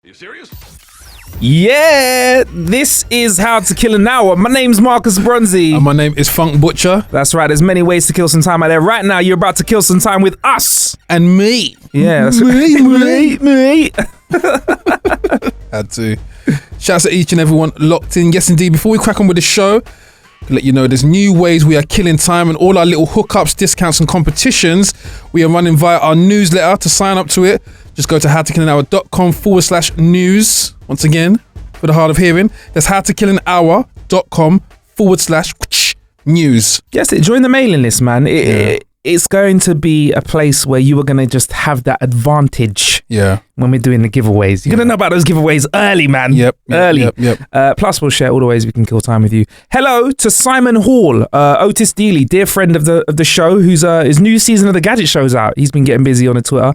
You serious? Yeah, this is How to Kill an Hour. My name's Marcus Bronzy. And my name is Funk Butcher. That's right, there's many ways to kill some time out there. Right now, you're about to kill some time with us. And me. Yeah, that's me. Had to. Shouts to each and everyone locked in. Yes, indeed. Before we crack on with the show, to let you know there's new ways we are killing time and all our little hookups, discounts and competitions we are running via our newsletter. To sign up to it, just go to howtokillanhour.com/news. Once again, for the hard of hearing, that's howtokillanhour.com/news. Yes, join the mailing list, man. It's going to be a place where you are going to just have that advantage. Yeah. When we're doing the giveaways. You're going to know about those giveaways early, man. Early. Plus, we'll share all the ways we can kill time with you. Hello to Simon Hall, Otis Dealey, dear friend of the show, who's his new season of the Gadget Show's out. He's been getting busy on the Twitter.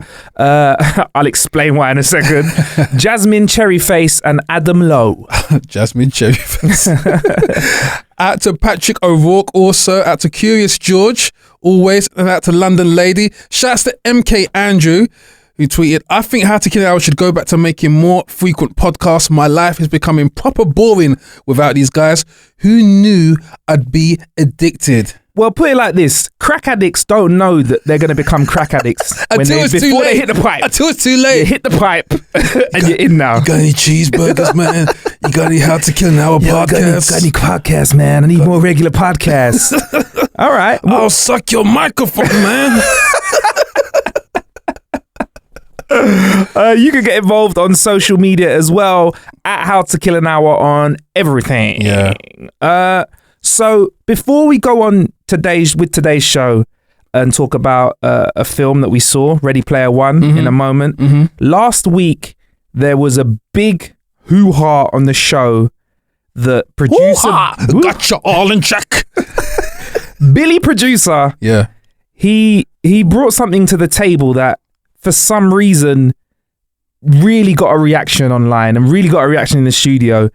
I'll explain why in a second. Jasmine Cherryface and Adam Lowe. Jasmine Cherryface. Out to Patrick O'Rourke, also out to Curious George, always, and out to London Lady. Shouts to MK Andrew, who tweeted, I think How to Kill an Hour should go back to making more frequent podcasts. My life is becoming proper boring without these guys. Who knew I'd be addicted? Well, put it like this. Crack addicts don't know that they're going to become crack addicts before they hit the pipe. Until it's too late. You hit the pipe and you're in now. You got any cheeseburgers, man? You got any How to Kill an Hour podcasts? Got any podcasts, man? I need more regular podcasts. All right. Well, I'll suck your microphone, man. You can get involved on social media as well at How to Kill an Hour on everything. Yeah. So before we go on today's show and talk about a film that we saw, Ready Player One, in a moment. Last week there was a big hoo-ha on the show that producer got you all in check. Billy producer. Yeah. He brought something to the table that for some reason really got a reaction online and really got a reaction in the studio.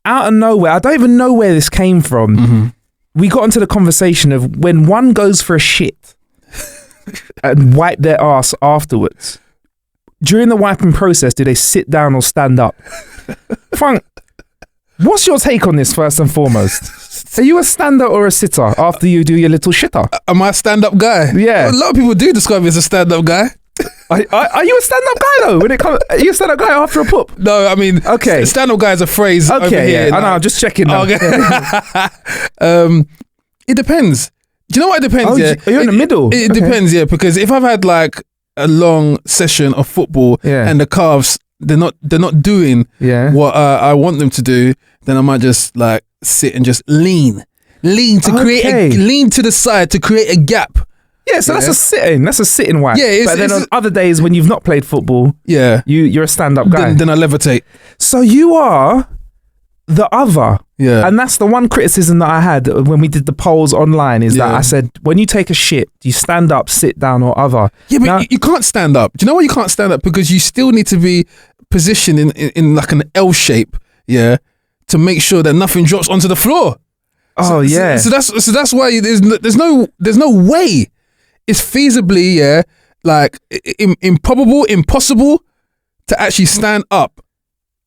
Out of nowhere, I don't even know where this came from. We got into the conversation of when one goes for a shit and wipe their ass afterwards. During the wiping process, do they sit down or stand up? Funk, what's your take on this first and foremost? Are you a stander or a sitter after you do your little shitter? Am I a stand-up guy? Yeah. A lot of people do describe me as a stand-up guy. Are you a stand-up guy though? When it comes, are you a stand-up guy after a poop? No, I mean, okay. Stand-up guy is a phrase over here. I know, I'm just checking now. Okay. It depends. Do you know what it depends? Are you in the middle? It depends, because if I've had like a long session of football and the calves they're not doing what I want them to do, then I might just like sit and just lean to lean to the side to create a gap. Yeah, so that's a sitting wipe. Yeah, but then on other days when you've not played football, you're a stand-up guy. Then I levitate. So you are the other. Yeah. And that's the one criticism that I had when we did the polls online is that I said, when you take a shit, do you stand up, sit down or other? Yeah, but you can't stand up. Do you know why you can't stand up? Because you still need to be positioned in like an L shape, to make sure that nothing drops onto the floor. So that's why there's no way it's feasibly, like impossible to actually stand up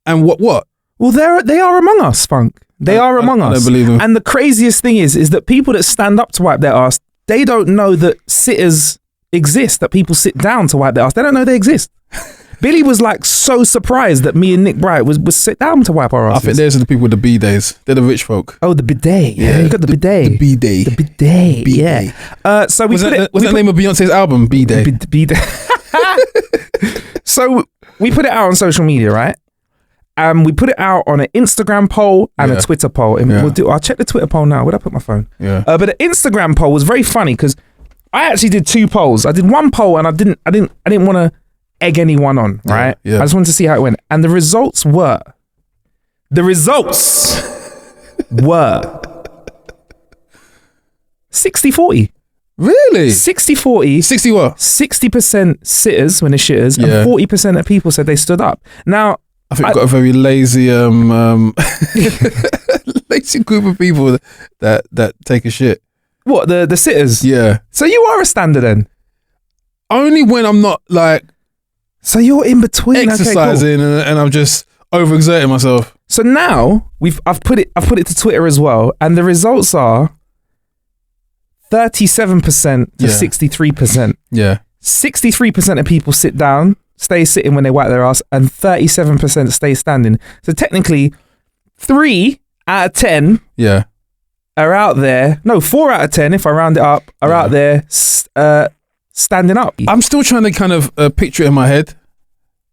and what? Well, they are among us, Funk. They are among us. I don't believe them. And the craziest thing is that people that stand up to wipe their ass, they don't know that sitters exist, that people sit down to wipe their ass. They don't know they exist. Billy was like so surprised that me and Nick Bright was sit down to wipe our asses. I think those are the people with the B-days. They're the rich folk. Oh, the bidet. Yeah, you got the bidet. The B-day. The bidet. Yeah. So was that the name of Beyonce's album? B-day. B-day. So we put it out on social media, right? We put it out on an Instagram poll and a Twitter poll. And I'll check the Twitter poll now. Where'd I put my phone? Yeah. But the Instagram poll was very funny because I actually did two polls. I did one poll and I didn't want to egg anyone on, right? Yeah. I just wanted to see how it went. And the results were 60-40. Really? 60-40. 60 what? 60% sitters when they're shitters and 40% of people said they stood up. Now, I think we've got a very lazy lazy group of people that take a shit. What, the sitters? Yeah. So you are a stander then? Only when I'm not like So you're in between. Exercising and I'm just overexerting myself. So now I've put it to Twitter as well, and the results are 37% to 63%. Yeah. 63% of people stay sitting when they wipe their ass, and 37% stay standing. So technically, 3 out of 10 are out there. No, 4 out of 10, if I round it up, are out there standing up. I'm still trying to kind of picture it in my head.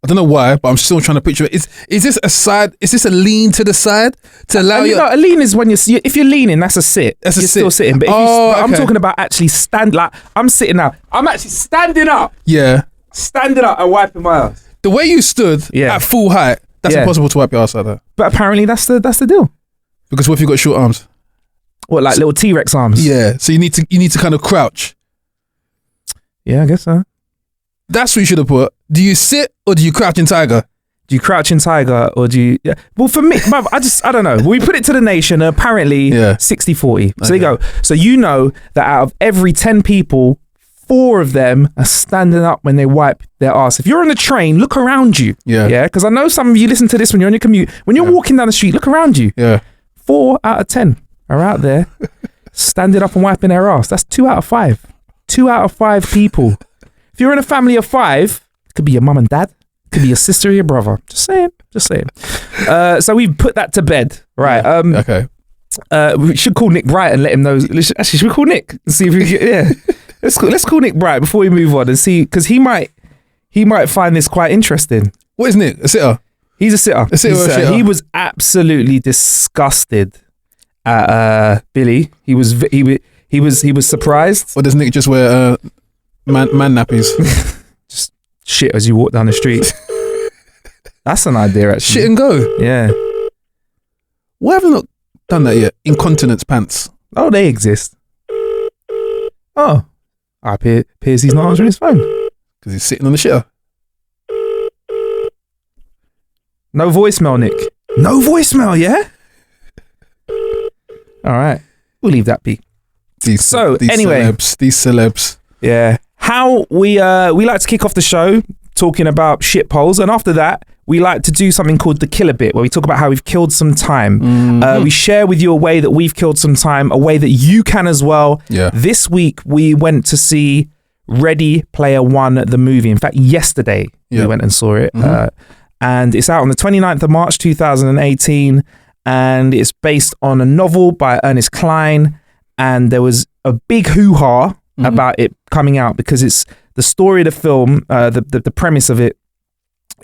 I don't know why, but I'm still trying to picture it. Is this a side? Is this a lean to the side to allow you? A lean is when if you're leaning, that's a sit. You're still sitting. But I'm talking about actually I'm sitting now. I'm actually standing up. Yeah. Standing up and wiping my ass. The way you stood at full height, that's impossible to wipe your ass like that. But apparently that's the deal. Because what if you got short arms? What, like little T-Rex arms? Yeah. So you need to kind of crouch. Yeah, I guess so. That's what you should have put. Do you sit or do you crouch in tiger? Do you crouch in tiger or do you... Yeah. Well, for me, I don't know. We put it to the nation, apparently 60-40. So there you go. So you know that out of every 10 people, 4 of them are standing up when they wipe their ass. If you're on a train, look around you. Yeah. Because I know some of you listen to this when you're on your commute. When you're walking down the street, look around you. Yeah. 4 out of 10 are out there standing up and wiping their ass. That's 2 out of 5. 2 out of 5 people. If you're in a family of 5, it could be your mum and dad, it could be your sister or your brother. Just saying. So we've put that to bed. Right. Okay. We should call Nick Bright and let him know. Actually, should we call Nick and see if we get, Let's call Nick Bright before we move on and see, because he might find this quite interesting. What is Nick? A sitter? He's a sitter. A sitter. He was absolutely disgusted at Billy. He was surprised. Or does Nick just wear man nappies? Just shit as you walk down the street. That's an idea, actually. Shit and go. Yeah. Why have I not done that yet? Incontinence pants. Oh, they exist. Oh, appears he's not answering his phone because he's sitting on the shitter. No voicemail, Nick. No voicemail, yeah? All right. We'll leave that be. These celebs. Yeah. How we like to kick off the show talking about shit polls, and after that, we like to do something called the Killer Bit, where we talk about how we've killed some time. Mm-hmm. We share with you a way that we've killed some time, a way that you can as well. Yeah. This week, we went to see Ready Player One, the movie. In fact, yesterday, we went and saw it. Mm-hmm. And it's out on the 29th of March, 2018. And it's based on a novel by Ernest Cline. And there was a big hoo-ha about it coming out because it's the story of the film, the premise of it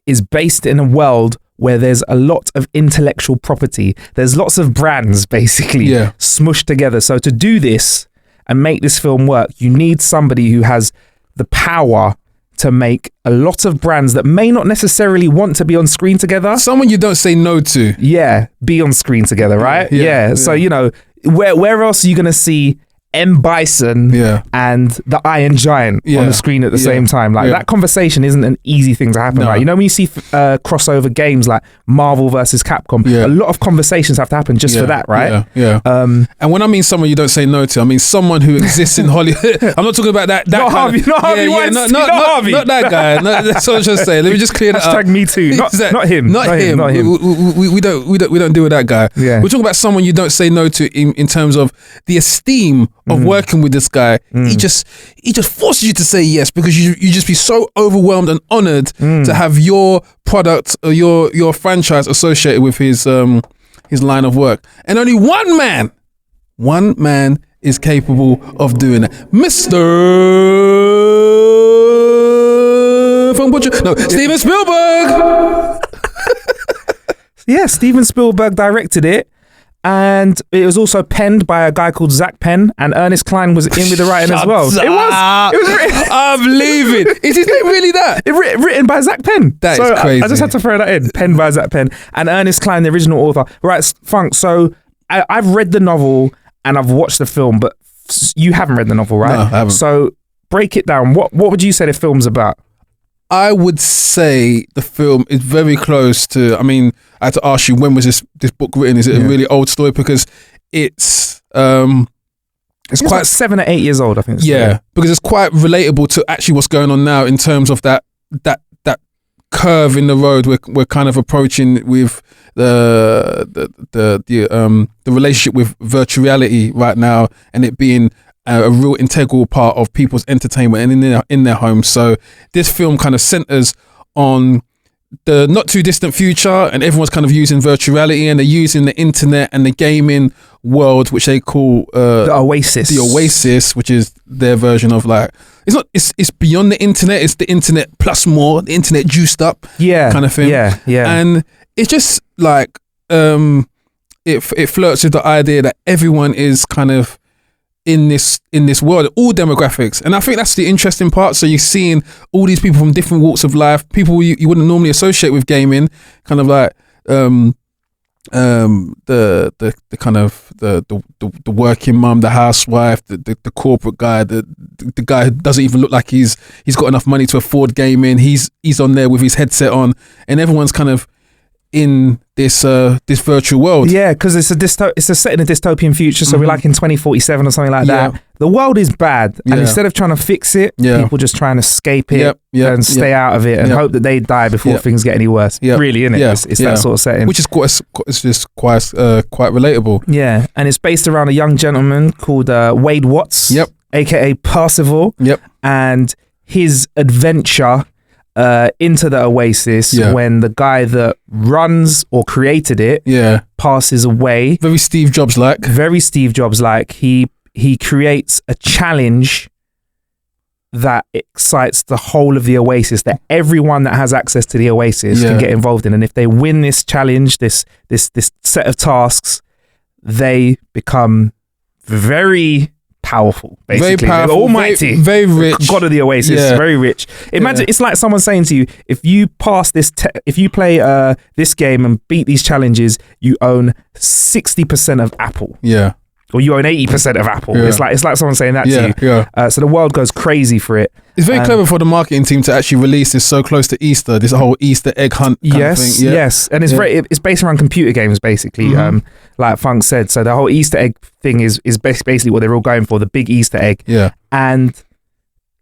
is based in a world where there's a lot of intellectual property. There's lots of brands basically smushed together. So to do this and make this film work, you need somebody who has the power to make a lot of brands that may not necessarily want to be on screen together. Someone you don't say no to. Yeah, be on screen together, right? Yeah. So, you know, where else are you going to see M. Bison and the Iron Giant on the screen at the same time? Like that conversation isn't an easy thing to happen, right? You know, when you see crossover games like Marvel versus Capcom, a lot of conversations have to happen just for that, right? And when I mean someone you don't say no to, I mean someone who exists in Hollywood. I'm not talking about that not Harvey, not Harvey Weinstein, not Harvey. Not that guy. No, that's what I was just saying. Let me just clear that up. Me too. Not him. Not him. We don't deal with that guy. We're talking about someone you don't say no to in terms of the esteem of working with this guy. He just forces you to say yes because you just be so overwhelmed and honored to have your product or your franchise associated with his line of work. And only one man is capable of doing that. Steven Spielberg. Yeah, Steven Spielberg directed it. And it was also penned by a guy called Zach Penn, and Ernest Cline was in with the writing as well. It was written. I'm leaving. Is his name really that? Written by Zach Penn. That is crazy. I just had to throw that in. Penned by Zach Penn. And Ernest Cline, the original author. Right, Funk, so I've read the novel and I've watched the film, but you haven't read the novel, right? No, I haven't. So break it down. What would you say the film's about? I would say the film is very close to, I mean, I had to ask you, when was this book written? Is it a really old story? Because it's quite like 7 or 8 years old, I think. Because it's quite relatable to actually what's going on now in terms of that curve in the road we're kind of approaching with the relationship with virtual reality right now, and it being a real integral part of people's entertainment and in their homes. So this film kind of centers on the not too distant future, and everyone's kind of using virtual reality, and they're using the internet and the gaming world, which they call the Oasis. The Oasis, which is their version of like, it's beyond the internet. It's the internet plus more, the internet juiced up, kind of thing. Yeah. And it's just like it flirts with the idea that everyone is kind of in this world, all demographics, and I think that's the interesting part. So you're seeing all these people from different walks of life, people you wouldn't normally associate with gaming, kind of like the kind of the working mum, the housewife, the corporate guy, the guy who doesn't even look like he's got enough money to afford gaming. He's on there with his headset on, and everyone's kind of in this virtual world. Yeah, because it's a set in a dystopian future, so we're like in 2047 or something like that. The world is bad, and instead of trying to fix it, people just try and escape it and stay out of it and hope that they die before things get any worse. Really, isn't it? It's that sort of setting, which is quite relatable. Yeah, and it's based around a young gentleman called Wade Watts, aka Percival, and his adventure into the Oasis when the guy that runs or created it passes away. Very Steve Jobs like. He creates a challenge that excites the whole of the Oasis, that everyone that has access to the Oasis can get involved in, and if they win this challenge, this set of tasks, they become very powerful, basically. Very powerful, almighty, very rich. God of the Oasis, very rich. Imagine it's like someone saying to you, if you pass this, if you play this game and beat these challenges, you own 60% of Apple. Yeah. Or you own 80% of Apple. It's like someone saying that to you. So the world goes crazy for it. It's very clever for the marketing team to actually release this so close to Easter, this whole Easter egg hunt kind of thing. Yes, and it's based around computer games, basically, like Funk said. So the whole Easter egg thing is basically what they're all going for, the big Easter egg. Yeah. And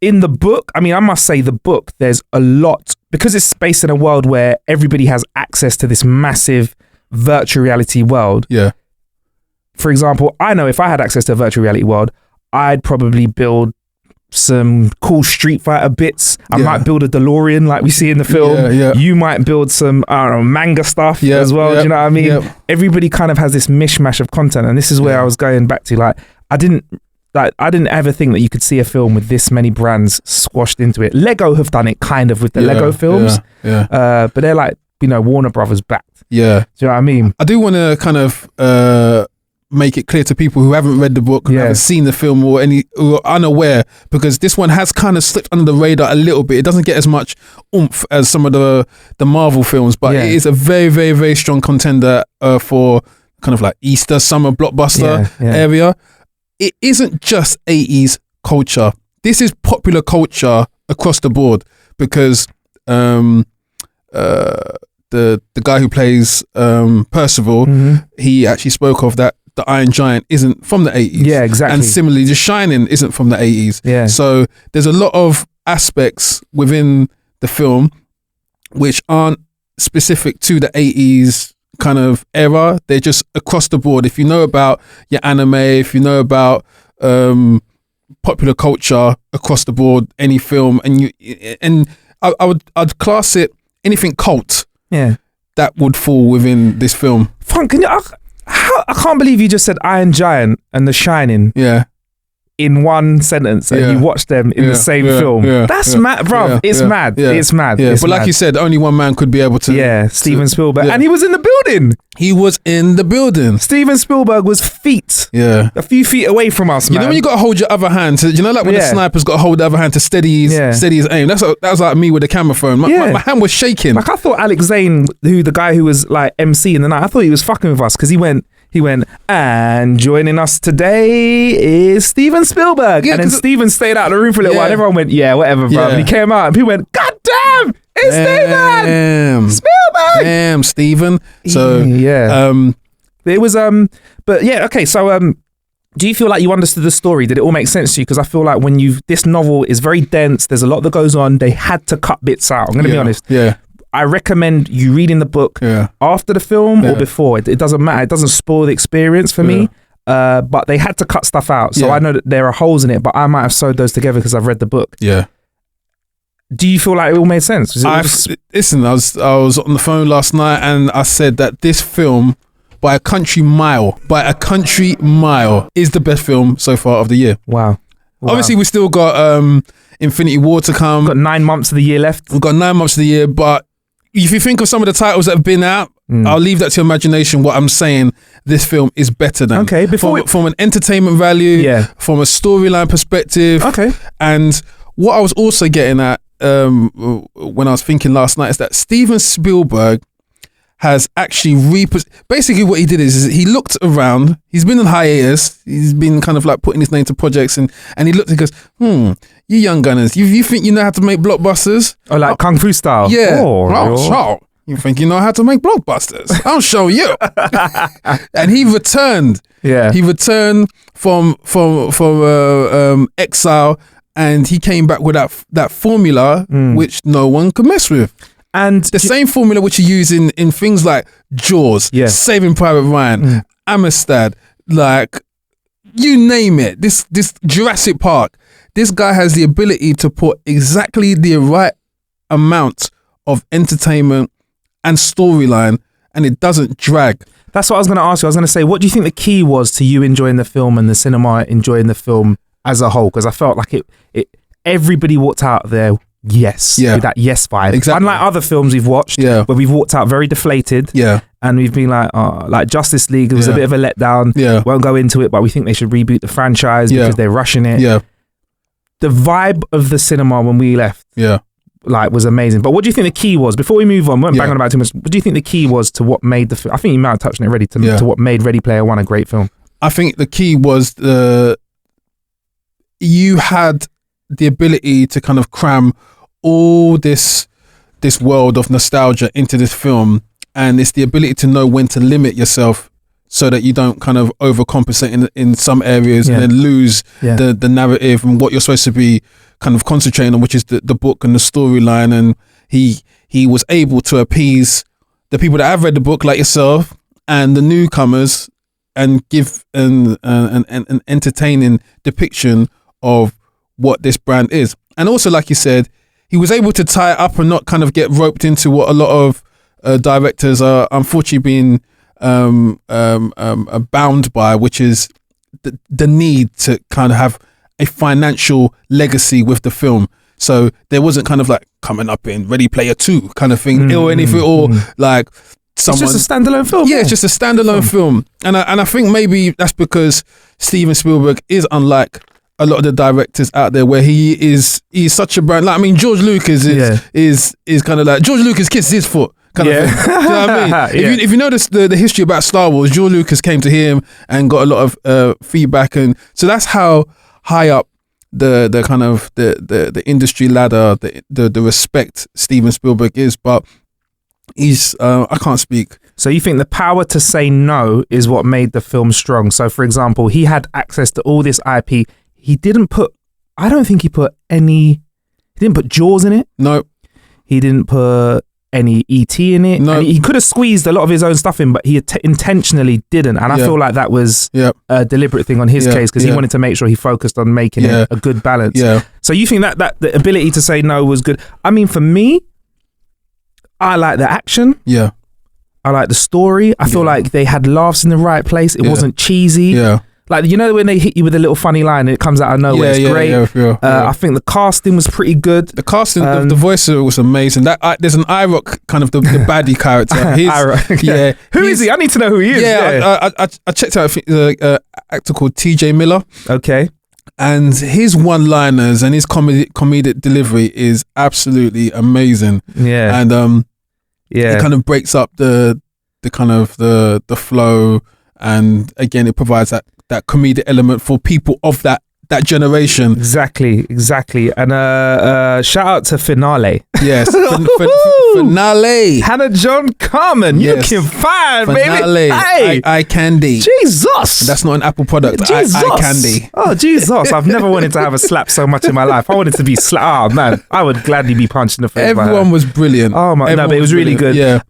in the book, I mean, I must say the book, there's a lot, because it's based in a world where everybody has access to this massive virtual reality world. Yeah. For example, I know if I had access to a virtual reality world, I'd probably build some cool Street Fighter bits. I might build a DeLorean like we see in the film. You might build some, I don't know, manga stuff as well. Do you know what I mean? Everybody kind of has this mishmash of content, and this is where I was going back to. Like, I didn't ever think that you could see a film with this many brands squashed into it. Lego have done it kind of with the Lego films, but they're like, Warner Brothers backed. Yeah. Do you know what I mean? I do want to kind of make it clear to people who haven't read the book, who haven't seen the film, or are unaware, because this one has kind of slipped under the radar a little bit. It doesn't get as much oomph as some of the Marvel films, but it is a very, very, very strong contender for kind of like Easter, summer blockbuster area. It isn't just 80s culture. This is popular culture across the board, because the guy who plays Percival, he actually spoke of that the Iron Giant isn't from the 80s. Yeah, exactly. And similarly, The Shining isn't from the 80s. Yeah. So there's a lot of aspects within the film which aren't specific to the 80s kind of era. They're just across the board. If you know about your anime, if you know about popular culture across the board, any film, and I'd class it anything cult. Yeah. That would fall within this film. Funk, I can't believe you just said Iron Giant and The Shining in one sentence, and you watched them in the same film. That's mad, bruv. It's mad. It's mad. But mad. like you said, only one man could be able to. Yeah, Steven Spielberg. And he was in the building. He was in the building. Steven Spielberg was a few feet away from us, man. You know when you got to hold your other hand to, like when the sniper's got to hold the other hand to steady his aim. That was like me with the camera phone. My hand was shaking. Like, I thought Alex Zane, the guy who was like MC in the night, I thought he was fucking with us, because he went, and joining us today is Steven Spielberg. And then Steven stayed out of the room for a little while, and everyone went, whatever, bro. And he came out, and people went, God damn, it's Steven Spielberg. Damn, Steven. So, it was, but yeah, okay, so, do you feel like you understood the story? Did it all make sense to you? Because I feel like this novel is very dense, there's a lot that goes on, they had to cut bits out. I'm going to be honest. Yeah. I recommend you reading the book after the film or before. It doesn't matter. It doesn't spoil the experience for me. But they had to cut stuff out. So I know that there are holes in it, but I might have sewed those together because I've read the book. Yeah. Do you feel like it all made sense? Listen, I was on the phone last night and I said that this film, by a country mile, is the best film so far of the year. Wow. Obviously, we still got Infinity War to come. We've got 9 months of the year left. We've got 9 months of the year, but if you think of some of the titles that have been out, I'll leave that to your imagination. What I'm saying, this film is better than. Okay, from an entertainment value, from a storyline perspective. Okay. And what I was also getting at when I was thinking last night is that Steven Spielberg has actually basically what he did is he looked around. He's been on hiatus. He's been kind of like putting his name to projects, and he looked and goes, you young gunners, you think you know how to make blockbusters? Oh, like Kung Fu style? Yeah. Oh, you think you know how to make blockbusters? I'll show you. And he returned. Yeah. He returned from exile, and he came back with that formula which no one could mess with. And the same formula which you use in things like Jaws, Saving Private Ryan, Amistad, like you name it. This Jurassic Park. This guy has the ability to put exactly the right amount of entertainment and storyline, and it doesn't drag. That's what I was going to ask you. I was going to say, what do you think the key was to you enjoying the film and the cinema enjoying the film as a whole? Because I felt like it everybody walked out there. Yes, with that yes vibe. Exactly. Unlike other films we've watched, where we've walked out very deflated, and we've been like, like Justice League, it was a bit of a letdown. Won't go into it, but we think they should reboot the franchise because they're rushing it. The vibe of the cinema when we left, like, was amazing. But what do you think the key was? Before we move on, we won't bang on about too much. What do you think the key was to what made the film? I think you might have touched on it already. To what made Ready Player One a great film. I think the key was you had the ability to kind of cram all this world of nostalgia into this film, and it's the ability to know when to limit yourself so that you don't kind of overcompensate in some areas and then lose the narrative and what you're supposed to be kind of concentrating on, which is the book and the storyline. And he was able to appease the people that have read the book like yourself and the newcomers and give an entertaining depiction of what this brand is. And also, like you said, he was able to tie it up and not kind of get roped into what a lot of directors are unfortunately being bound by, which is the need to kind of have a financial legacy with the film. So there wasn't kind of like coming up in Ready Player 2 kind of thing or anything, or like someone. It's just a standalone film. Yeah, it's just a standalone film. And I think maybe that's because Steven Spielberg is unlike a lot of the directors out there, where he's such a brand. Like, I mean, George Lucas is kind of like, George Lucas kisses his foot kind of thing. Do you know what I mean? If you notice the history about Star Wars, George Lucas came to him and got a lot of feedback, and so that's how high up the kind of the industry ladder, the respect Steven Spielberg is. But he's I can't speak. So you think the power to say no is what made the film strong? So, for example, he had access to all this IP. He didn't put, I don't think he didn't put Jaws in it. No. He didn't put any E.T. in it. No. And he could have squeezed a lot of his own stuff in, but he intentionally didn't. And I feel like that was a deliberate thing on his case, because he wanted to make sure he focused on making it a good balance. Yeah. So you think that the ability to say no was good? I mean, for me, I like the action. Yeah. I like the story. I feel like they had laughs in the right place. It wasn't cheesy. Yeah. Like, you know when they hit you with a little funny line and it comes out of nowhere? It's great. I think the casting was pretty good. The casting, the voice was amazing. There's an IROC kind of the baddie character. Who is he? I need to know who he is. I checked out an actor called TJ Miller. Okay. And his one-liners and his comedic delivery is absolutely amazing. Yeah. And it kind of breaks up the kind of the flow, and again it provides that comedic element for people of that that generation. Exactly. And shout out to Finale. Yes, Finale. Hannah John Carmen, Yes. looking fine, Finale. baby. Hey, Eye candy. Jesus. That's not an Apple product. Jesus. Eye candy. Oh, Jesus. I've never wanted to have a slap so much in my life. I wanted to be slapped. Oh, man. I would gladly be punched in the face. Everyone was brilliant. Oh, my. Everyone No, but it was really good. Yeah.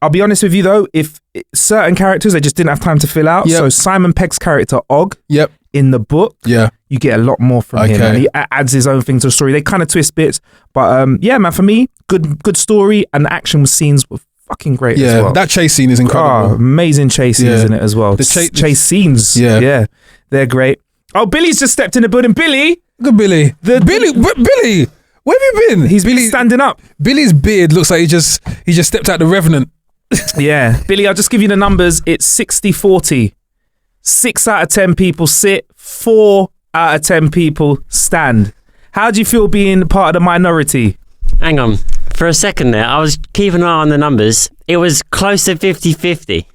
I'll be honest with you, though. If certain characters, they just didn't have time to fill out. Yep. So Simon Pegg's character, Og, Yep. in the book, Yeah. you get a lot more from him. Okay. And he adds his own thing to the story. They kind of twist bits. But yeah, man, for me, good story. And the action scenes were fucking great as Yeah. well. That chase scene is Oh, incredible. amazing chase scenes Yeah. in it as well. The Chase scenes. Yeah. They're great. Oh, Billy's just stepped in the building. Billy, Look at Billy. Billy, where have you been? he's been standing up. Billy's beard looks like he just stepped out the Revenant. Yeah. Billy, I'll just give you the numbers. It's 60-40. 6 out of 10 people sit. 4 out of 10 people stand. How do you feel being part of the minority? Hang on. For a second there, I was keeping an eye on the numbers. It was close to 50-50.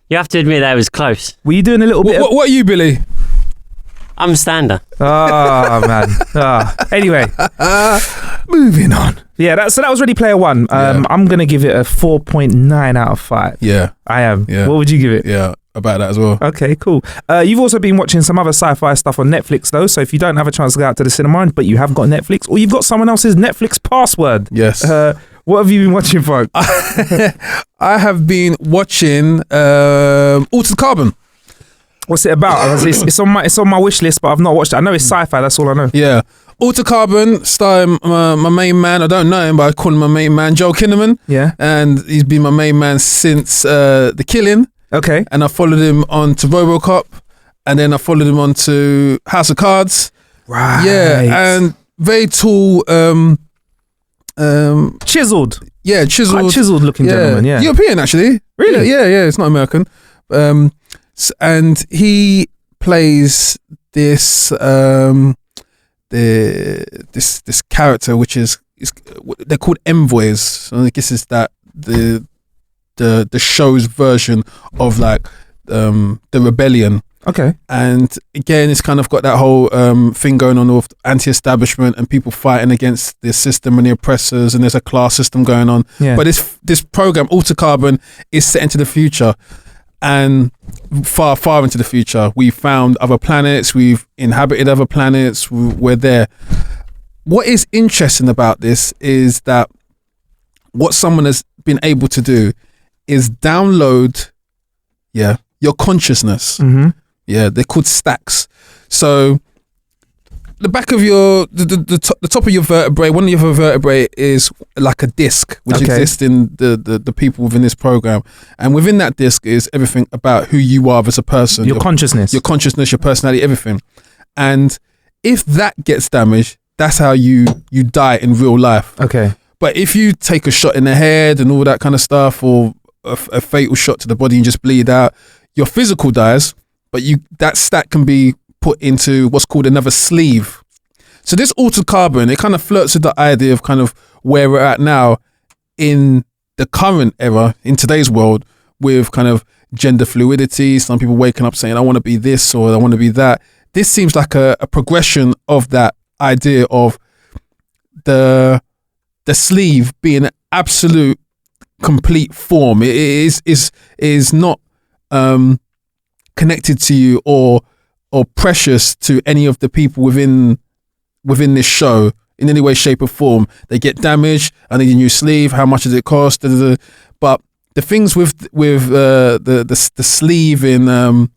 You have to admit that it was close. Were you doing a little bit of... What are you, Billy? I'm a stander. Oh, man. Anyway, moving on. Yeah, so that was Ready Player One. I'm going to give it a 4.9 out of 5. Yeah. I am. Yeah. What would you give it? Yeah, about that as well. Okay, cool. You've also been watching some other sci-fi stuff on Netflix, though. So if you don't have a chance to go out to the cinema, but you have got Netflix, or you've got someone else's Netflix password. Yes. What have you been watching, folk? I have been watching Altered Carbon. What's it about? It's on my wish list, but I've not watched it. I know it's sci-fi. That's all I know. Yeah. Altered Carbon, starring my main man. I don't know him, but I call him my main man, Joel Kinnaman. Yeah. And he's been my main man since The Killing. Okay. And I followed him on to RoboCop. And then I followed him on to House of Cards. Right. Yeah. And very tall... chiseled. Yeah, chiseled. Quite chiseled looking gentleman, yeah. European, actually. Really? Yeah. It's not American. And he plays this this character, which is they're called envoys. So I guess it's that the show's version of like the rebellion. Okay. And again, it's kind of got that whole thing going on with anti-establishment and people fighting against the system and the oppressors, and there's a class system going on. Yeah. But this program, Altered Carbon, is set into the future, and far, far into the future. We've found other planets. We've inhabited other planets. We're there. What is interesting about this is that what someone has been able to do is download, your consciousness. Mm-hmm. Yeah, they're called stacks. So the back of the top of your vertebrae, one of your vertebrae is like a disc, which exists in the people within this program. And within that disc is everything about who you are as a person. Your consciousness. Your consciousness, your personality, everything. And if that gets damaged, that's how you die in real life. Okay. But if you take a shot in the head and all that kind of stuff, or a fatal shot to the body and just bleed out, your physical dies, but that stack can be put into what's called another sleeve. So this Altered Carbon, it kind of flirts with the idea of kind of where we're at now in the current era, in today's world, with kind of gender fluidity, some people waking up saying, I want to be this or I want to be that. This seems like a progression of that idea of the sleeve being an absolute complete form. It is not connected to you or precious to any of the people within this show in any way, shape or form. They get damaged. I need a new sleeve. How much does it cost? But the things with the sleeve in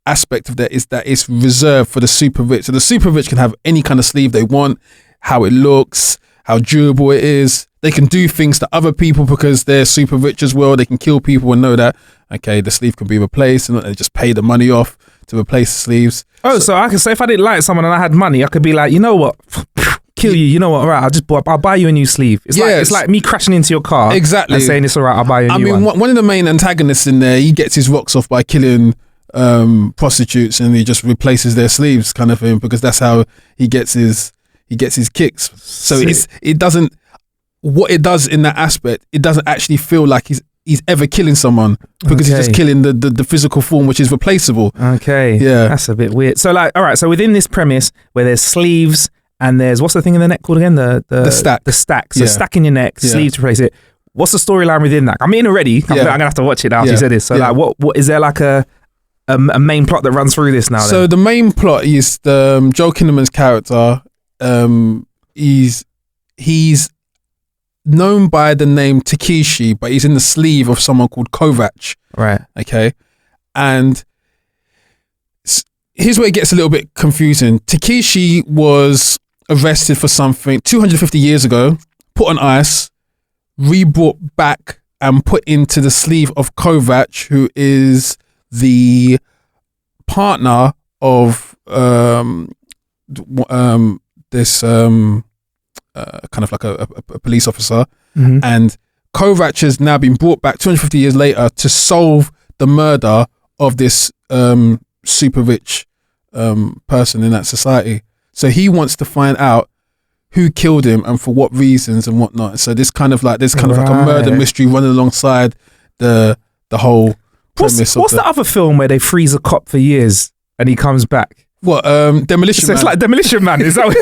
aspect of that is that it's reserved for the super rich. So the super rich can have any kind of sleeve they want, how it looks, how durable it is. They can do things to other people because they're super rich as well. They can kill people and know that, okay, the sleeve can be replaced, and they just pay the money off to replace the sleeves. Oh, so I could say if I didn't like someone and I had money, I could be like, you know what? Kill you. You know what? All right, I'll buy you a new sleeve. It's like me crashing into your car. Exactly. And saying it's all right, I'll buy you a new one. One of the main antagonists in there, he gets his rocks off by killing prostitutes, and he just replaces their sleeves, kind of thing, because that's how he gets his kicks. So it doesn't. What it does in that aspect, it doesn't actually feel like he's ever killing someone, because he's just killing the physical form, which is replaceable. Okay. Yeah. That's a bit weird. So like, all right, so within this premise where there's sleeves and there's, what's the thing in the neck called again? The stack. The stack. So stack in your neck, sleeves to replace it. What's the storyline within that? I'm in already. I'm going to have to watch it now after you said this. So like, what is there like a main plot that runs through this now? So the main plot is the Joel Kinnaman's character. He's known by the name Takeshi, but he's in the sleeve of someone called Kovac. Right. Okay. And here's where it gets a little bit confusing. Takeshi was arrested for something 250 years ago, put on ice, re-brought back and put into the sleeve of Kovac, who is the partner of this kind of like a police officer. Mm-hmm. And Kovac has now been brought back 250 years later to solve the murder of this super rich person in that society. So he wants to find out who killed him and for what reasons and whatnot. So there's kind of like a murder mystery running alongside the whole premise. What's the other film where they freeze a cop for years and he comes back? What, Demolition Man? It's like Demolition Man. Is that what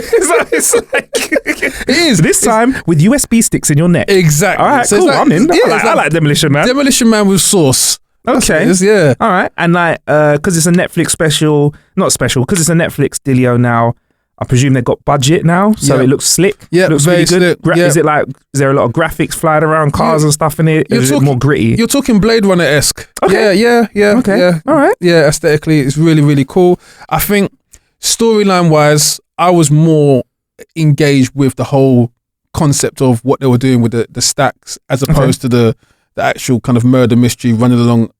it's like? It is. This time with USB sticks in your neck. Exactly. All right, so cool. like, I'm in. I like Demolition Man. Demolition Man with sauce. Okay. Yeah. All right. And like, because it's a Netflix special, not special, because it's a Netflix dealio now, I presume they've got budget now, so it looks slick. Yeah, it looks very really good. slick. Is it like, is there a lot of graphics flying around, cars and stuff in it? Or is it more gritty? You're talking Blade Runner-esque. Okay. Yeah. Okay. Yeah. All right. Yeah, aesthetically, it's really, really cool. I think storyline-wise, I was more engaged with the whole concept of what they were doing with the stacks, as opposed to the actual kind of murder mystery running along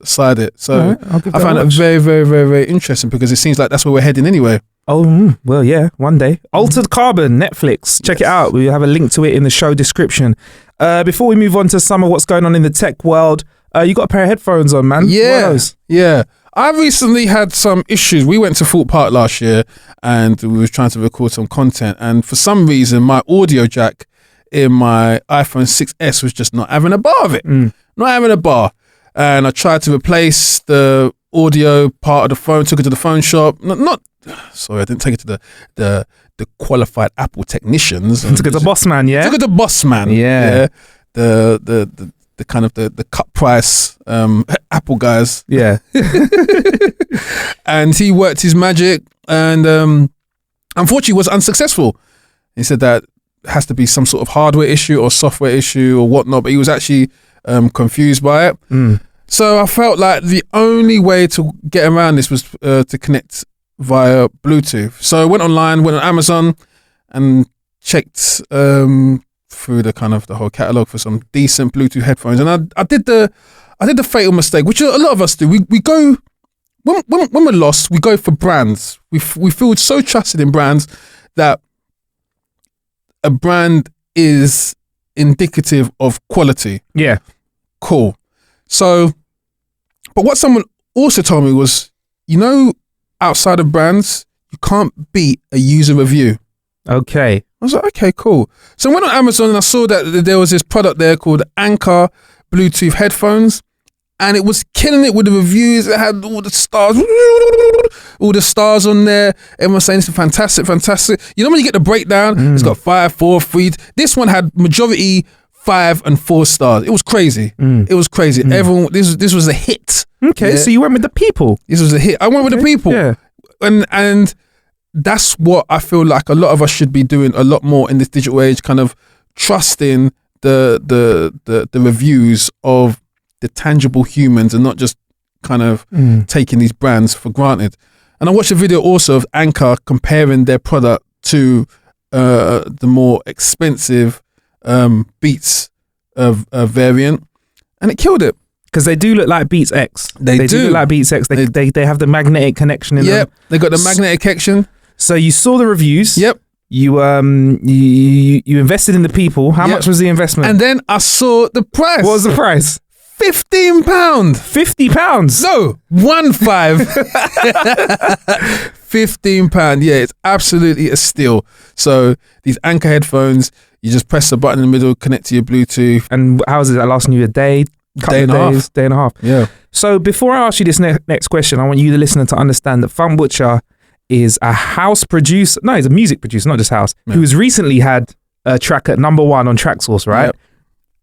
side it. So I found it very, very, very, very interesting, because it seems like that's where we're heading anyway. Oh, well, yeah, one day. Altered Carbon, Netflix. Check it out. We have a link to it in the show description. Before we move on to some of what's going on in the tech world, you got a pair of headphones on, man. Yeah. What are those? Yeah. I recently had some issues. We went to Thorpe Park last year and we were trying to record some content. And for some reason, my audio jack in my iPhone 6S was just not having a bar of it. Not having a bar. And I tried to replace the audio part of the phone, took it to the phone shop. Sorry, I didn't take it to the qualified Apple technicians. Took it to Boss Man, yeah? Took it to Boss Man. Yeah. The kind of the cut price Apple guys. Yeah. And he worked his magic and unfortunately was unsuccessful. He said that has to be some sort of hardware issue or software issue or whatnot, but he was actually confused by it. So I felt like the only way to get around this was to connect via Bluetooth. So I went online, went on Amazon and checked through the whole catalog for some decent Bluetooth headphones. And I did the fatal mistake, which a lot of us do. We go when we're lost, we go for brands. We feel so trusted in brands that a brand is indicative of quality. Yeah. Cool. So, but what someone also told me was, outside of brands, you can't beat a user review. Okay. I was like, okay, cool. So I went on Amazon and I saw that there was this product there called Anker Bluetooth headphones, and it was killing it with the reviews. It had all the stars on there. Everyone was saying it's fantastic. You know when you get the breakdown, it's got 5, 4, 3. This one had majority 5 and 4 stars. It was crazy. It was crazy. Everyone, this was a hit. Okay, so you went with the people. This was a hit. I went with the people. Yeah. And that's what I feel like a lot of us should be doing a lot more in this digital age, kind of trusting the reviews of the tangible humans and not just kind of taking these brands for granted. And I watched a video also of Anker comparing their product to the more expensive Beats variant, and it killed it. Because they do look like Beats X. They do look like Beats X. They have the magnetic connection in them. Yep, they got the magnetic connection. So you saw the reviews. Yep. You invested in the people. How much was the investment? And then I saw the price. What was the price? £15. £50. No, 15. £15. Yeah, it's absolutely a steal. So these Anchor headphones, you just press the button in the middle, connect to your Bluetooth. And how's it lasting you a day? Day and a half. Yeah. So before I ask you this next question, I want you, the listener, to understand that Fun Butcher is a house producer. No, he's a music producer, not just house. Yeah. Who's recently had a track at #1 on TrackSource, right? Yep.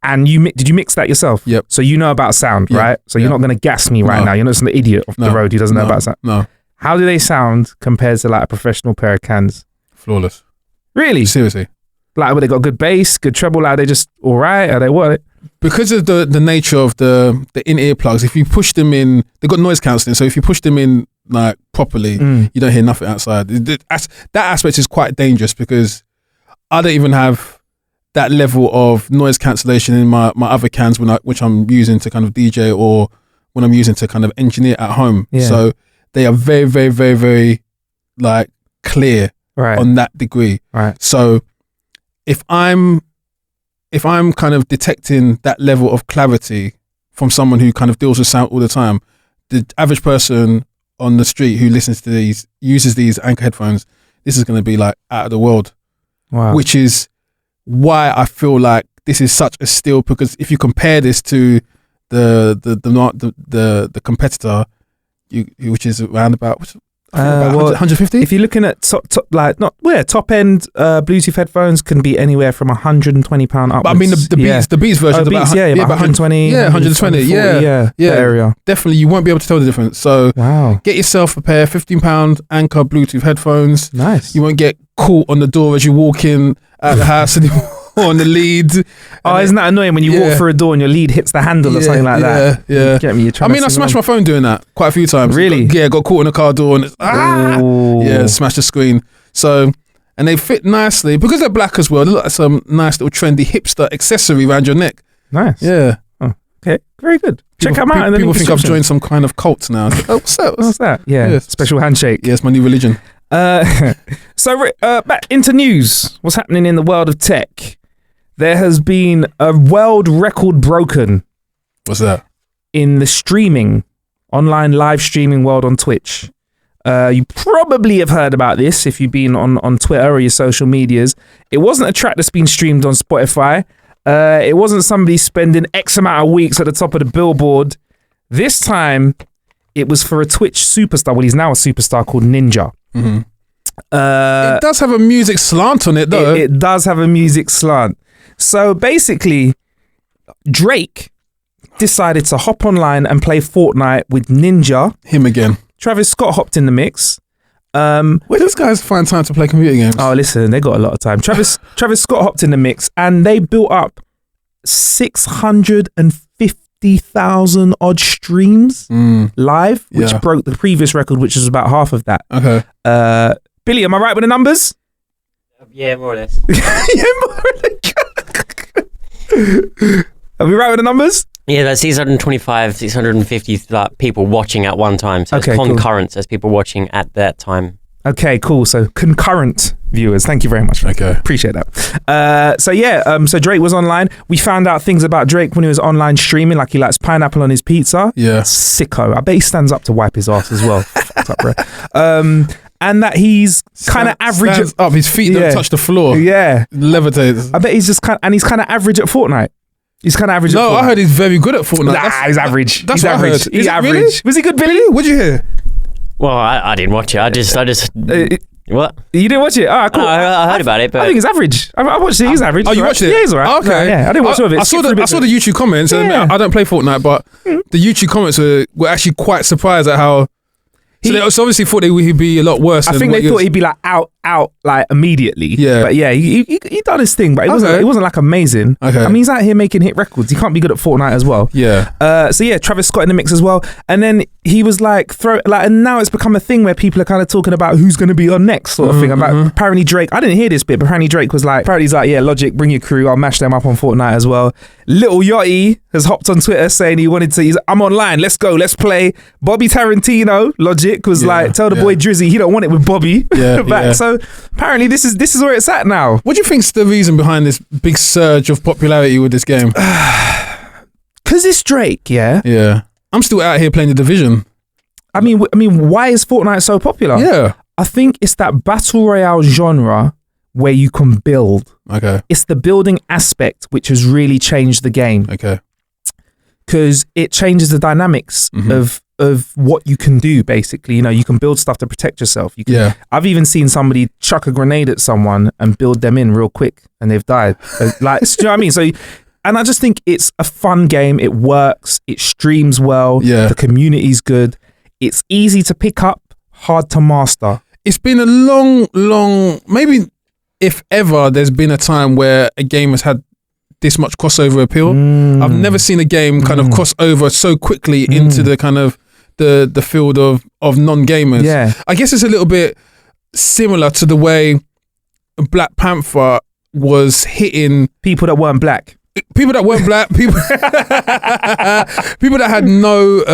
And did you mix that yourself? Yep. So you know about sound, right? So you're not going to gas me right now. You're not some idiot off the road who doesn't know about sound. No. How do they sound compared to like a professional pair of cans? Flawless. Really? Seriously. Like, they got good bass, good treble? Are they just all right? Are they what? Because of the nature of the in-ear plugs, if you push them in, they've got noise cancelling. So if you push them in like properly, you don't hear nothing outside. That aspect is quite dangerous because I don't even have that level of noise cancellation in my other cans which I'm using to kind of DJ or when I'm using to kind of engineer at home. Yeah. So they are very, very, very, very like clear on that degree. Right. So if I'm kind of detecting that level of clarity from someone who kind of deals with sound all the time, the average person on the street who listens to uses these Anchor headphones, this is going to be like out of the world. Wow. Which is why I feel like this is such a steal, because if you compare this to the competitor, which is around about 150. If you're looking at top end Bluetooth headphones can be anywhere from £120 upwards. But I mean the Beats version is about 120. Yeah, 120. Yeah, area. Definitely, you won't be able to tell the difference. So get yourself a pair of £15 Anchor Bluetooth headphones. Nice. You won't get caught on the door as you walk in at the house anymore. On the lead. Isn't that annoying when you walk through a door and your lead hits the handle or something like that? Yeah. Get me, I smashed my phone doing that quite a few times. Really? Got caught in a car door and smashed the screen. So, and they fit nicely because they're black as well. They look like some nice little trendy hipster accessory around your neck. Nice. Yeah. Oh, okay. Very good. Check them out. People think I've joined some kind of cult now. What's that? What's that? Yeah. Special handshake. Yeah, it's my new religion. So back into news. What's happening in the world of tech? There has been a world record broken. What's that? In the online live streaming world on Twitch. You probably have heard about this if you've been on Twitter or your social medias. It wasn't a track that's been streamed on Spotify. It wasn't somebody spending X amount of weeks at the top of the Billboard. This time, it was for a Twitch superstar. Well, he's now a superstar called Ninja. Mm-hmm. It does have a music slant on it, though. It does have a music slant. So basically, Drake decided to hop online and play Fortnite with Ninja. Him again. Travis Scott hopped in the mix. Where do those guys find time to play computer games? Oh, listen, they got a lot of time. Travis Scott hopped in the mix and they built up 650,000 odd streams live, which broke the previous record, which was about half of that. Okay. Billy, am I right with the numbers? Yeah, more or less. Are we right with the numbers? Yeah, that's 625, 650 people watching at one time. So it's concurrent as people watching at that time. Okay, cool. So concurrent viewers. Thank you very much. Okay. Appreciate that. So Drake was online. We found out things about Drake when he was online streaming, like he likes pineapple on his pizza. Yeah. Sicko. I bet he stands up to wipe his ass as well. Fucked up, bro. And that he's kind of average. Stands up, his feet don't touch the floor. Yeah. Levitates. I bet he's just he's kind of average at Fortnite. He's kind of average at Fortnite. No, I heard he's very good at Fortnite. Nah, he's average. That's what average. He's average. Really? Was he good, Billy? What'd you hear? Well, I didn't watch it. I just what? You didn't watch it? Ah, cool. No, I heard about it, but I think he's average. I watched it. He's average. Oh, you watched it? Yeah, he's alright. Okay. Yeah, I didn't watch all of it. I saw the YouTube comments, and I don't play Fortnite, but the YouTube comments were actually quite surprised at how. So obviously thought he'd be a lot worse. I think they thought he'd be like out like immediately. Yeah. But yeah, he done his thing, but it wasn't like amazing. Okay. I mean, he's out here making hit records. He can't be good at Fortnite as well. Yeah. Travis Scott in the mix as well. And then he was like and now it's become a thing where people are kind of talking about who's going to be on next sort of thing. Apparently Drake, I didn't hear this bit, but apparently Drake was like, he's like, yeah, Logic, bring your crew. I'll mash them up on Fortnite as well. Lil Yachty has hopped on Twitter saying I'm online. Let's go. Let's play. Bobby Tarantino, Logic, was like, tell the boy Drizzy he don't want it with Bobby. Yeah. So apparently this is where it's at now. What do you think's the reason behind this big surge of popularity with this game? Because because it's Drake, yeah. Yeah. I'm still out here playing The Division. I mean, why is Fortnite so popular? Yeah. I think it's that battle royale genre where you can build. Okay. It's the building aspect which has really changed the game. Okay. Because it changes the dynamics of what you can do, basically. You know, you can build stuff to protect yourself. You can, I've even seen somebody chuck a grenade at someone and build them in real quick and they've died. Like, do you know what I mean? So, and I just think it's a fun game. It works. It streams well. Yeah. The community's good. It's easy to pick up, hard to master. It's been a long, maybe if ever there's been a time where a game has had this much crossover appeal. I've never seen a game kind of cross over so quickly into the kind of the field of non-gamers. Yeah. I guess it's a little bit similar to the way Black Panther was hitting people that weren't black. People that weren't black, people that had no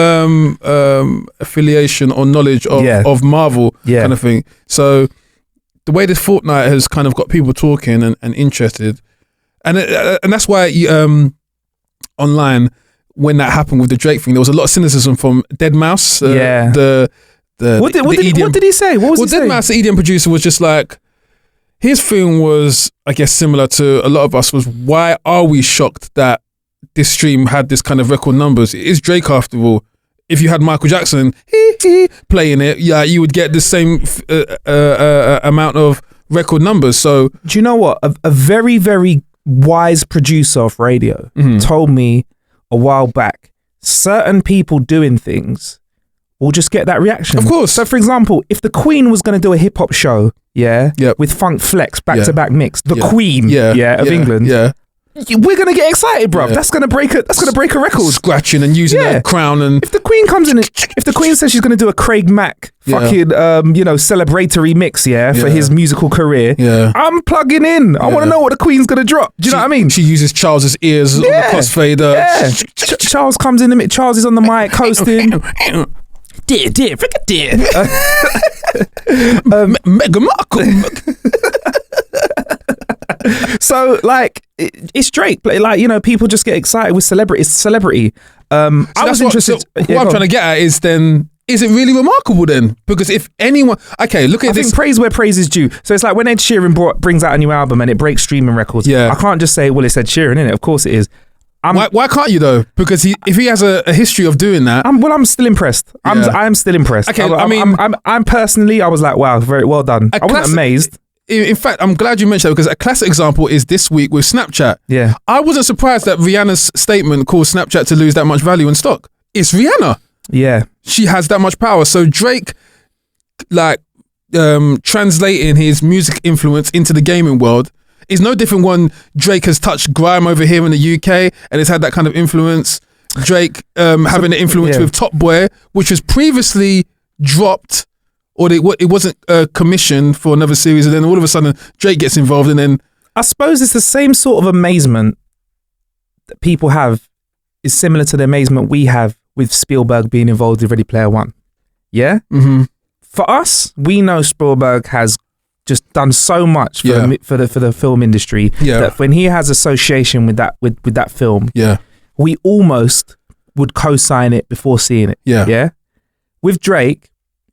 affiliation or knowledge of Marvel kind of thing. So the way this Fortnite has kind of got people talking and interested, and that's why online, when that happened with the Drake thing, there was a lot of cynicism from Deadmau5. What did he say? What was he saying? Deadmau5, the EDM producer, was just like, his feeling was, I guess, similar to a lot of us, was why are we shocked that this stream had this kind of record numbers? It is Drake after all. If you had Michael Jackson playing it, you would get the same amount of record numbers. So do you know what? A very, very wise producer of radio told me a while back, certain people doing things will just get that reaction. Of course. So for example, if the Queen was going to do a hip hop show, with Funk Flex back-to-back mix, the Queen of England, we're going to get excited, bruv. That's going to break a record. Scratching and using a crown. And if the Queen comes in, if the Queen says she's going to do a Craig Mack fucking celebratory mix for his musical career, I'm plugging in. I want to know what the Queen's going to drop. Do you know what I mean? She uses Charles's ears on the crossfader. Charles comes in the mix. Charles is on the mic hosting. Dear, freaking dear. Meghan Markle. So like it's Drake, like, you know, people just get excited with celebrity. It's celebrity. I was interested. What I'm trying to get at is then, is it really remarkable then? Because if anyone, okay, look at this. I think praise where praise is due. So it's like when Ed Sheeran brings out a new album and it breaks streaming records. I can't just say, well, it's Ed Sheeran, innit? Of course it is. Why can't you though? Because if he has a history of doing that, I'm still impressed. I'm still impressed. Okay, I'm personally, I was like, wow, very well done. I wasn't amazed. In fact, I'm glad you mentioned that, because a classic example is this week with Snapchat. Yeah, I wasn't surprised that Rihanna's statement caused Snapchat to lose that much value in stock. It's Rihanna. Yeah, she has that much power. So Drake, like, translating his music influence into the gaming world is no different when Drake has touched grime over here in the UK and has had that kind of influence. Drake having an influence with Top Boy, which was previously dropped, or it wasn't commissioned for another series, and then all of a sudden Drake gets involved, and then I suppose it's the same sort of amazement that people have is similar to the amazement we have with Spielberg being involved in Ready Player One. Yeah? Mm-hmm. For us, we know Spielberg has just done so much for the film industry that when he has association with that film, we almost would co-sign it before seeing it. Yeah. With Drake,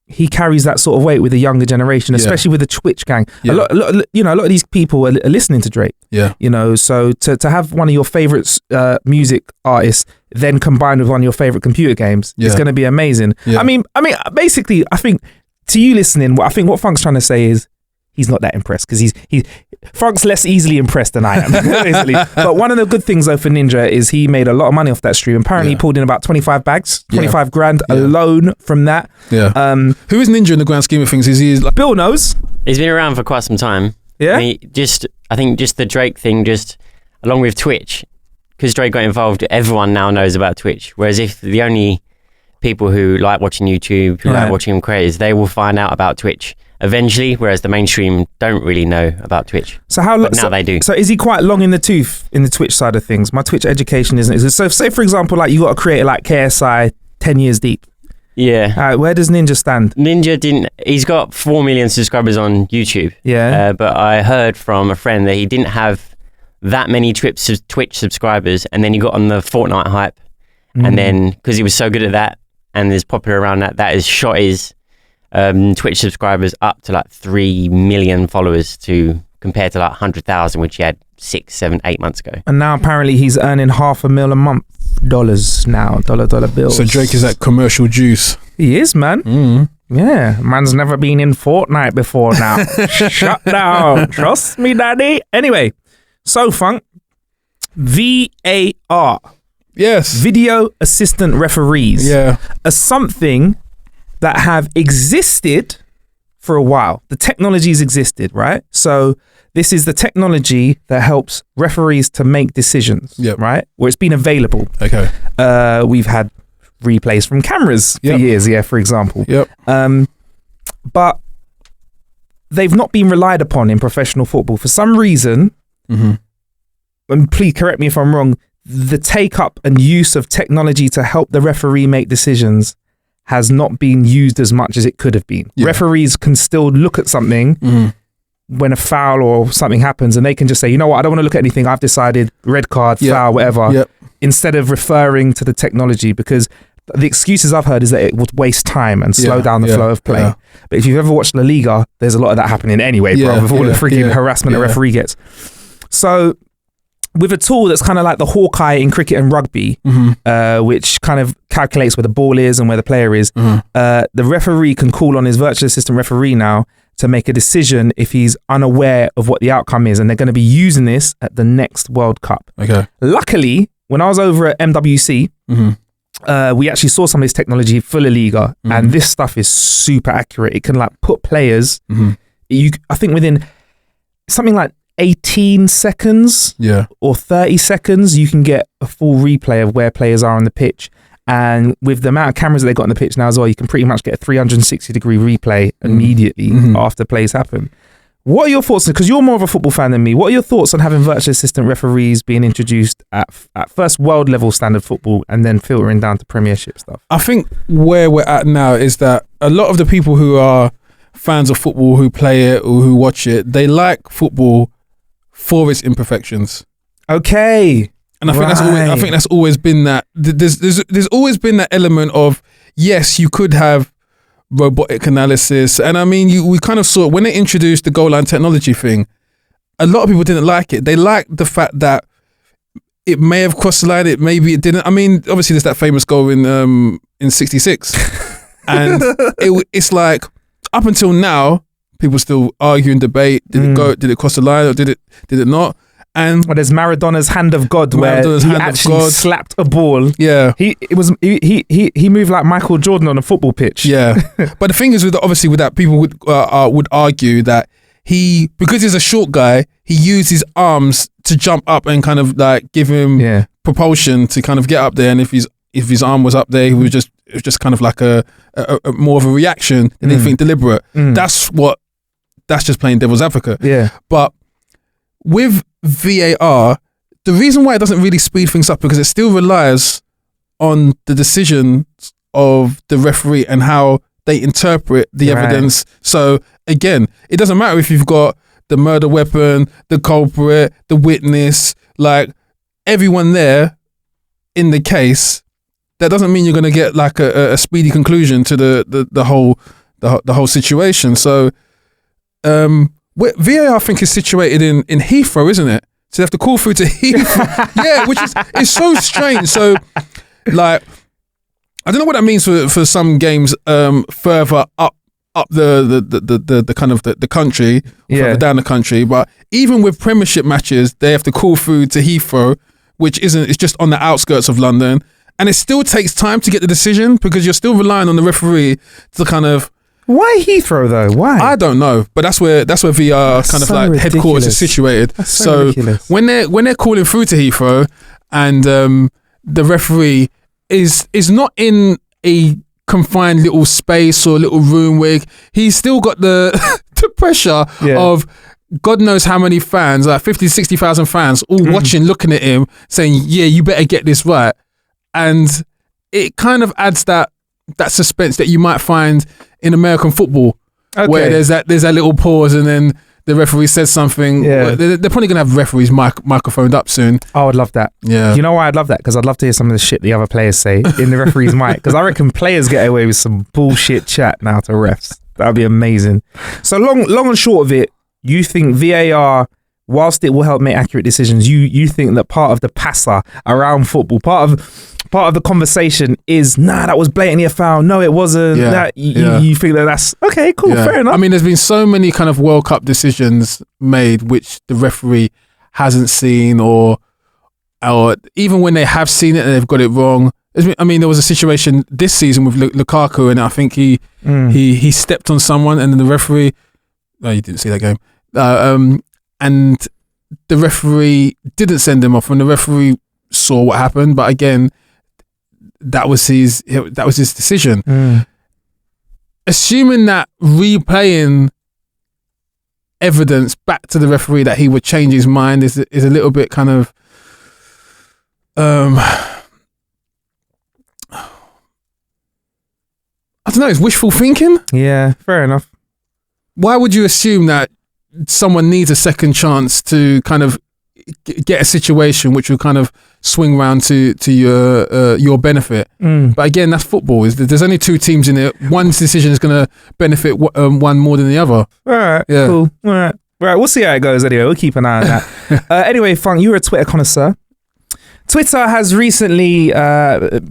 he carries that sort of weight with the younger generation, especially with the Twitch gang. A lot of these people are listening to Drake. Yeah. You know, so to have one of your favorite music artists then combined with one of your favorite computer games is going to be amazing. I mean, basically, I think to you listening, what Funk's trying to say is he's not that impressed, because Funk's less easily impressed than I am, basically. But one of the good things though for Ninja is he made a lot of money off that stream. Apparently he pulled in about 25 grand alone from that. Yeah. Who is Ninja in the grand scheme of things? Is he like Bill knows? He's been around for quite some time. Yeah. I think just the Drake thing, just along with Twitch, because Drake got involved, everyone now knows about Twitch. Whereas if the only people who like watching YouTube, who like watching creators, they will find out about Twitch eventually, whereas the mainstream don't really know about Twitch. So how long? Now they do. So is he quite long in the tooth in the Twitch side of things? My Twitch education isn't. So say for example, like you got a creator like KSI 10 years deep. Yeah. Where does Ninja stand? Ninja he's got 4 million subscribers on YouTube. Yeah. But I heard from a friend that he didn't have that many Twitch subscribers, and then he got on the Fortnite hype, And then because he was so good at that and is popular around that has shot his Twitch subscribers up to like 3 million followers compared to like 100,000, which he had 6, 7, 8 months ago. And now apparently he's earning $500,000 a month. Dollars now, dollar bills. So Drake is that commercial juice. He is, man. Yeah, man's never been in Fortnite before now. Shut down. Trust me, daddy. Anyway, so Funk, VAR. Yes. Video assistant referees. Yeah. Are something that have existed for a while. The technology's existed, right? So this is the technology that helps referees to make decisions, right? Where it's been available. Okay. We've had replays from cameras for years, for example. But they've not been relied upon in professional football. For some reason, and please correct me if I'm wrong, the take up and use of technology to help the referee make decisions has not been used as much as it could have been. Referees can still look at something when a foul or something happens and they can just say, you know what, I don't want to look at anything. I've decided red card, foul, whatever, instead of referring to the technology, because the excuses I've heard is that it would waste time and slow down the flow of play. But if you've ever watched La Liga, there's a lot of that happening anyway, bro, with all the freaking harassment a referee gets. So with a tool that's kind of like the Hawkeye in cricket and rugby, which kind of calculates where the ball is and where the player is, the referee can call on his virtual assistant referee now to make a decision if he's unaware of what the outcome is. And they're going to be using this at the next World Cup. Okay. Luckily, when I was over at MWC, we actually saw some of this technology for La Liga, and this stuff is super accurate. It can like put players, I think within something like 18 seconds or 30 seconds, you can get a full replay of where players are on the pitch. And with the amount of cameras that they got on the pitch now as well, you can pretty much get a 360-degree replay immediately after plays happen. What are your thoughts? Because you're more of a football fan than me. What are your thoughts on having virtual assistant referees being introduced at first world level standard football and then filtering down to Premiership stuff? I think where we're at now is that a lot of the people who are fans of football, who play it or who watch it, they like football for its imperfections. Okay. And I think that's always been that. There's always been that element of, yes, you could have robotic analysis, and I mean, we kind of saw it when they introduced the goal line technology thing. A lot of people didn't like it. They liked the fact that it may have crossed the line, maybe it didn't. I mean, obviously there's that famous goal in '66, and it's like up until now, people still argue and debate: did it cross the line or did it not? And there's Maradona's hand of God, where he actually slapped a ball. Yeah, he moved like Michael Jordan on a football pitch. Yeah, but the thing is, with that, people would argue that because he's a short guy, he used his arms to jump up and kind of like give him propulsion to kind of get up there. And if his arm was up there, it was just kind of like a more of a reaction than anything deliberate. That's just playing devil's advocate. Yeah, but with VAR, the reason why it doesn't really speed things up because it still relies on the decisions of the referee and how they interpret the evidence. So again, it doesn't matter if you've got the murder weapon, the culprit, the witness, like everyone there in the case. That doesn't mean you're going to get like a speedy conclusion to the whole situation. So VAR, I think, is situated in Heathrow, isn't it? So they have to call through to Heathrow. Yeah, which is so strange. So, like, I don't know what that means for some games further up the kind of the country, further down the country. But even with Premiership matches, they have to call through to Heathrow, it's just on the outskirts of London, and it still takes time to get the decision because you're still relying on the referee to kind of. Why Heathrow though? Why? I don't know, but that's where VR kind of like ridiculous. Headquarters is situated. That's so ridiculous. when they're calling through to Heathrow, and the referee is not in a confined little space or little room where he's still got the the pressure of God knows how many fans, like 50, 60,000 fans, all watching, looking at him, saying, "Yeah, you better get this right," and it kind of adds that suspense that you might find in American football, where there's that little pause, and then the referee says something. Yeah. They're probably going to have referees microphoned up soon. Oh, I'd love that. Yeah. You know why I'd love that? Because I'd love to hear some of the shit the other players say in the referee's mic. Because I reckon players get away with some bullshit chat now to refs. That'd be amazing. So long and short of it, you think VAR, whilst it will help make accurate decisions, you think that part of the passer around football, part of the conversation is, that was blatantly a foul. No, it wasn't. Yeah. You think that's okay, cool, fair enough. I mean, there's been so many kind of World Cup decisions made which the referee hasn't seen, or even when they have seen it and they've got it wrong. I mean, there was a situation this season with Lukaku, and I think he stepped on someone, and then the referee. No, you didn't see that game. And the referee didn't send him off, and the referee saw what happened. But again, that was his decision. Assuming that replaying evidence back to the referee that he would change his mind is a little bit kind of I don't know, it's wishful thinking. Yeah, fair enough. Why would you assume that someone needs a second chance to kind of get a situation which will kind of swing round to your benefit? But again, that's football. There's only two teams in it. One's decision is going to benefit one more than the other. All right, yeah. Cool. All right, we'll see how it goes anyway. We'll keep an eye on that. Anyway, Funk, you're a Twitter connoisseur. Twitter has recently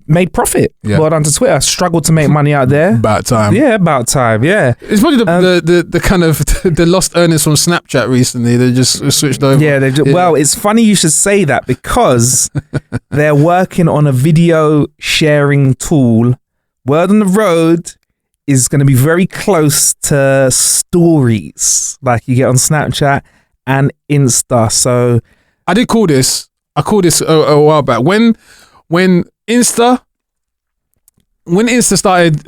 made profit. Yeah. Well done to Twitter. Struggled to make money out there. About time. Yeah, about time. Yeah. It's probably the kind of the lost earnings from Snapchat recently. They just switched over. Yeah, well, it's funny you should say that because they're working on a video sharing tool. Word on the road is going to be very close to stories like you get on Snapchat and Insta. So I called this a while back when Insta started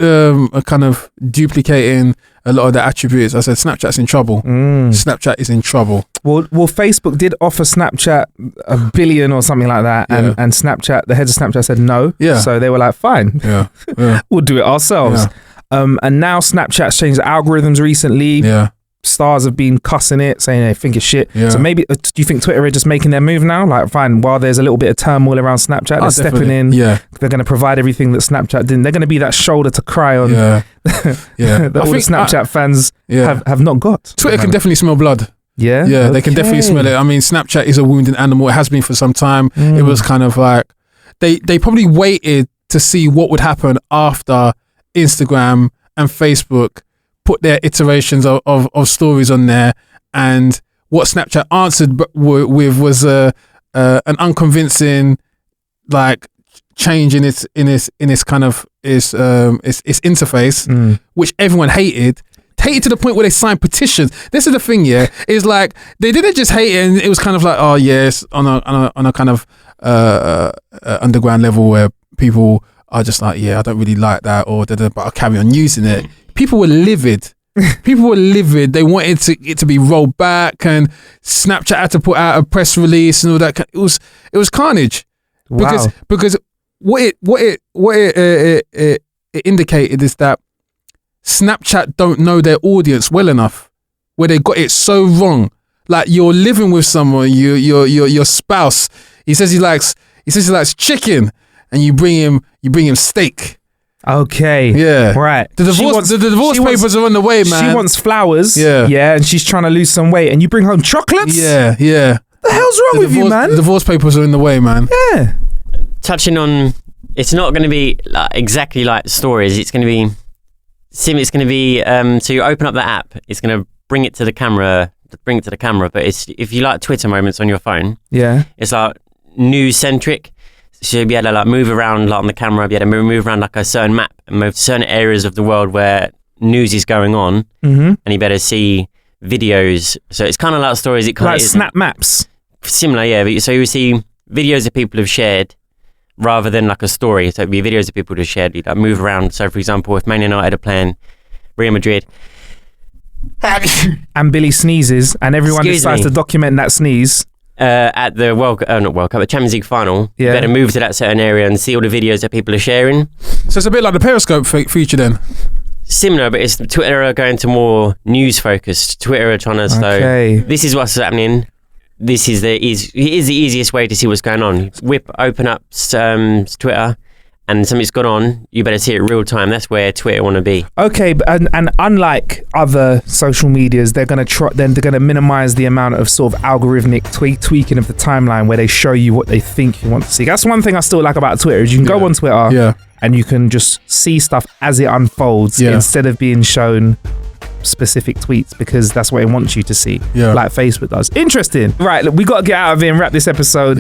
kind of duplicating a lot of the attributes. I said Snapchat's in trouble. Snapchat is in trouble. Well, Facebook did offer Snapchat $1 billion or something like that, and Snapchat, the heads of Snapchat said no. Yeah. So they were like, fine, we'll do it ourselves. Yeah. And now Snapchat's changed the algorithms recently. Yeah. Stars have been cussing it, saying they think it's shit. Yeah. So maybe, do you think Twitter are just making their move now? Like, fine, while there's a little bit of turmoil around Snapchat, they're stepping in. Yeah. They're going to provide everything that Snapchat didn't. They're going to be that shoulder to cry on. Yeah. That all the Snapchat fans have not got. Twitter can definitely smell blood. Yeah? Yeah, they can definitely smell it. I mean, Snapchat is a wounded animal. It has been for some time. It was kind of like, they probably waited to see what would happen after Instagram and Facebook put their iterations of stories on there, and what Snapchat answered with was an unconvincing like change in its kind of its interface, which everyone hated to the point where they signed petitions. This is the thing, is like they didn't just hate it, and it was kind of like, oh yes, on a kind of underground level where people are just like, yeah, I don't really like that, or but I'll carry on using it. People were livid. They wanted it to be rolled back, and Snapchat had to put out a press release and all that. It was carnage. Wow. Because what it indicated is that Snapchat don't know their audience well enough, where they got it so wrong. Like, you're living with someone, your spouse. He says he likes chicken, and you bring him steak. Okay. Yeah. Right. The divorce papers are on the way, man. She wants flowers. Yeah. Yeah, and she's trying to lose some weight, and you bring home chocolates? Yeah, yeah. What the hell's wrong with you, man? The divorce papers are in the way, man. Yeah. Touching on, it's not going to be exactly like stories. It's going to be so you open up the app, it's going to bring it to the camera, but if you like Twitter moments on your phone, it's like news centric. So you'll be able to like move around like on the camera, be able to move around like a certain map and move to certain areas of the world where news is going on, and you better see videos. So it's kind of like stories. It kind like of snap maps. Similar, yeah. So you see videos that people have shared rather than like a story. So it'd be videos that people have shared. You like move around. So for example, if Man United are playing Real Madrid, and Billy sneezes, and everyone decides to document that sneeze. At the the Champions League final, you better move to that certain area and see all the videos that people are sharing. So it's a bit like the Periscope feature then. similar, but it's Twitter are going to more news focused. Twitter are trying to this is what's happening. This is it is the easiest way to see what's going on. Open up Twitter, and something's gone on. You better see it real time. That's where Twitter want to be. Okay, and unlike other social medias, they're gonna minimize the amount of sort of algorithmic tweaking of the timeline where they show you what they think you want to see. That's one thing I still like about Twitter is you can go on Twitter and you can just see stuff as it unfolds instead of being shown specific tweets, because that's what it wants you to see, like Facebook does. Interesting. Right, look, we got to get out of here and wrap this episode.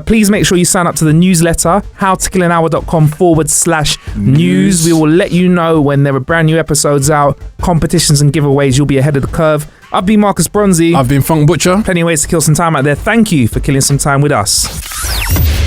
Please make sure you sign up to the newsletter, howtokillanhour.com/news. We will let you know when there are brand new episodes out, competitions and giveaways. You'll be ahead of the curve. I've been Marcus Bronzy. I've been Funk Butcher. Plenty of ways to kill some time out there. Thank you for killing some time with us.